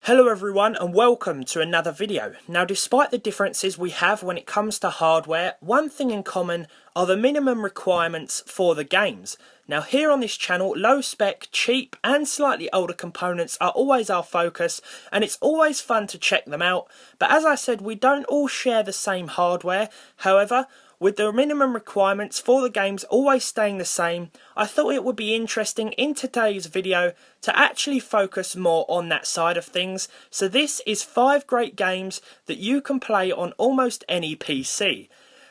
Hello everyone and welcome to another video. Now, despite the differences we have when it comes to hardware, one thing in common are the minimum requirements for the games. Now, here on this channel, low spec, cheap and slightly older components are always our focus, and it's always fun to check them out. But as I said, we don't all share the same hardware. However, with the minimum requirements for the games always staying the same, I thought it would be interesting in today's video to actually focus more on that side of things. So this is 5 great games that you can play on almost any PC.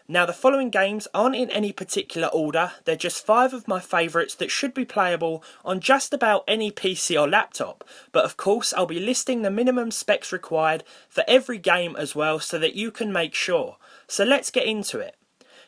Now, the following games aren't in any particular order, they're just 5 of my favourites that should be playable on just about any PC or laptop. But of course, I'll be listing the minimum specs required for every game as well so that you can make sure. So let's get into it.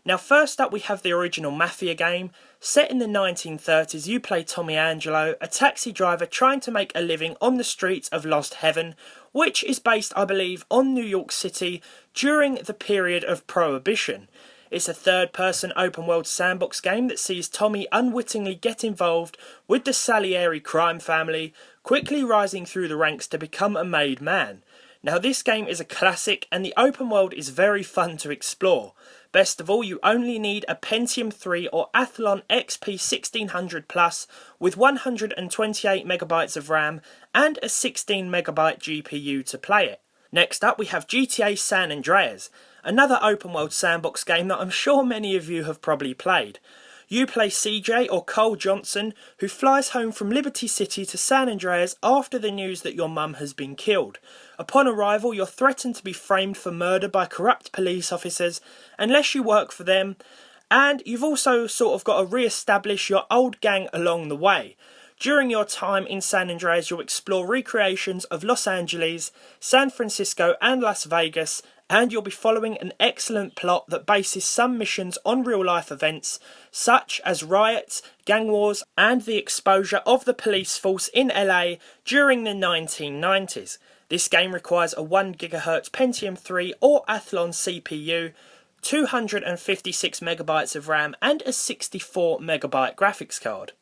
Now, first up we have the original Mafia game. Set in the 1930s, you play Tommy Angelo, a taxi driver trying to make a living on the streets of Lost Heaven, which is based, I believe, on New York City during the period of Prohibition. It's a third-person open-world sandbox game that sees Tommy unwittingly get involved with the Salieri crime family, quickly rising through the ranks to become a made man. Now, this game is a classic and the open world is very fun to explore. Best of all, you only need a Pentium 3 or Athlon XP 1600 Plus with 128MB of RAM and a 16MB GPU to play it. Next up we have GTA San Andreas, another open world sandbox game that I'm sure many of you have probably played. You play CJ or Cole Johnson, who flies home from Liberty City to San Andreas after the news that your mum has been killed. Upon arrival, you're threatened to be framed for murder by corrupt police officers unless you work for them, and you've also sort of got to re-establish your old gang along the way. During your time in San Andreas, you'll explore recreations of Los Angeles, San Francisco and Las Vegas, and you'll be following an excellent plot that bases some missions on real-life events, such as riots, gang wars, and the exposure of the police force in LA during the 1990s. This game requires a 1GHz Pentium 3 or Athlon CPU, 256MB of RAM, and a 64MB graphics card.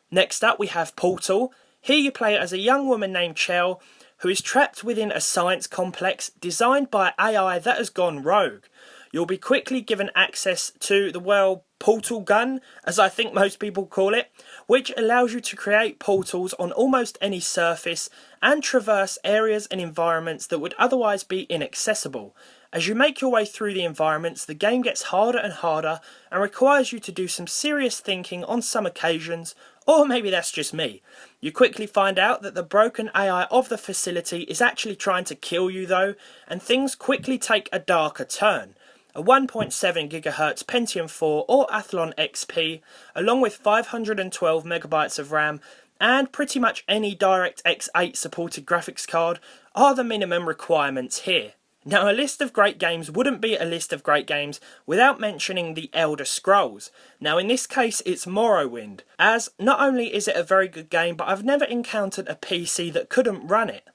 Next up we have Portal. Here you play as a young woman named Chell, who is trapped within a science complex designed by AI that has gone rogue. You'll be quickly given access to the, portal gun, as I think most people call it, which allows you to create portals on almost any surface and traverse areas and environments that would otherwise be inaccessible. As you make your way through the environments, the game gets harder and harder and requires you to do some serious thinking on some occasions, or maybe that's just me. You quickly find out that the broken AI of the facility is actually trying to kill you though, and things quickly take a darker turn. A 1.7GHz Pentium 4 or Athlon XP, along with 512MB of RAM, and pretty much any DirectX 8 supported graphics card are the minimum requirements here. Now, a list of great games wouldn't be a list of great games without mentioning the Elder Scrolls. Now, in this case, it's Morrowind, as not only is it a very good game, but I've never encountered a PC that couldn't run it.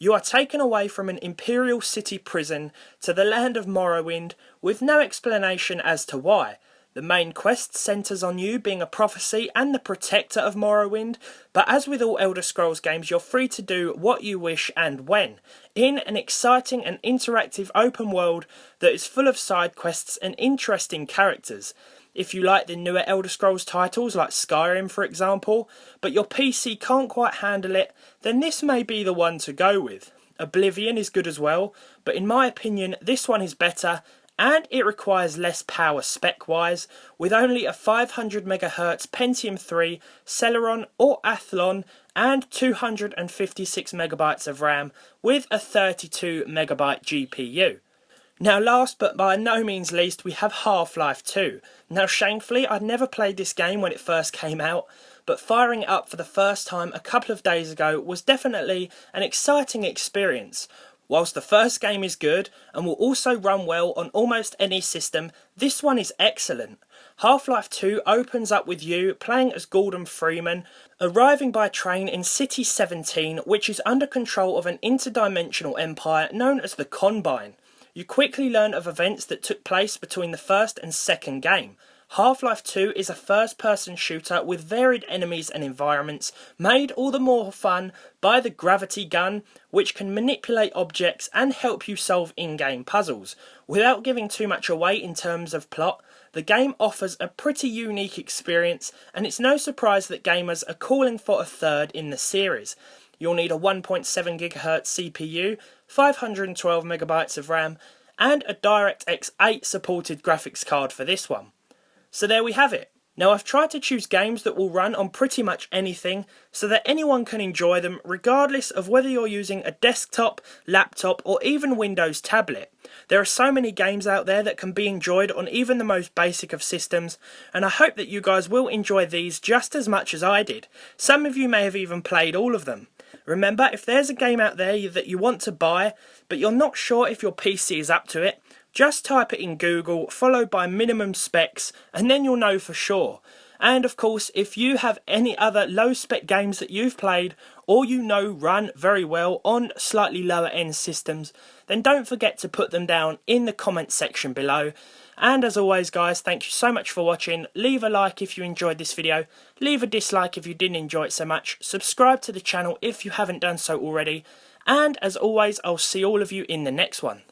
You are taken away from an Imperial City prison to the land of Morrowind with no explanation as to why. The main quest centres on you being a prophecy and the protector of Morrowind, but as with all Elder Scrolls games, you're free to do what you wish and when, in an exciting and interactive open world that is full of side quests and interesting characters. If you like the newer Elder Scrolls titles like Skyrim for example, but your PC can't quite handle it, then this may be the one to go with. Oblivion is good as well, but in my opinion this one is better, and it requires less power spec-wise, with only a 500MHz Pentium 3, Celeron or Athlon, and 256MB of RAM with a 32MB GPU. Now, last but by no means least, we have Half-Life 2. Now, shamefully, I'd never played this game when it first came out, but firing it up for the first time a couple of days ago was definitely an exciting experience. Whilst the first game is good and will also run well on almost any system, this one is excellent. Half-Life 2 opens up with you playing as Gordon Freeman, arriving by train in City 17, which is under control of an interdimensional empire known as the Combine. You quickly learn of events that took place between the first and second game. Half-Life 2 is a first-person shooter with varied enemies and environments, made all the more fun by the gravity gun, which can manipulate objects and help you solve in-game puzzles. Without giving too much away in terms of plot, the game offers a pretty unique experience, and it's no surprise that gamers are calling for a third in the series. You'll need a 1.7 GHz CPU, 512 MB of RAM, and a DirectX 8 supported graphics card for this one. So there we have it. Now I've tried to choose games that will run on pretty much anything so that anyone can enjoy them regardless of whether you're using a desktop, laptop or even Windows tablet. There are so many games out there that can be enjoyed on even the most basic of systems, and I hope that you guys will enjoy these just as much as I did. Some of you may have even played all of them. Remember, if there's a game out there that you want to buy but you're not sure if your PC is up to it, just type it in Google, followed by minimum specs, and then you'll know for sure. And of course, if you have any other low spec games that you've played, or you know run very well on slightly lower end systems, then don't forget to put them down in the comment section below. And as always guys, thank you so much for watching. Leave a like if you enjoyed this video, leave a dislike if you didn't enjoy it so much, subscribe to the channel if you haven't done so already, and as always, I'll see all of you in the next one.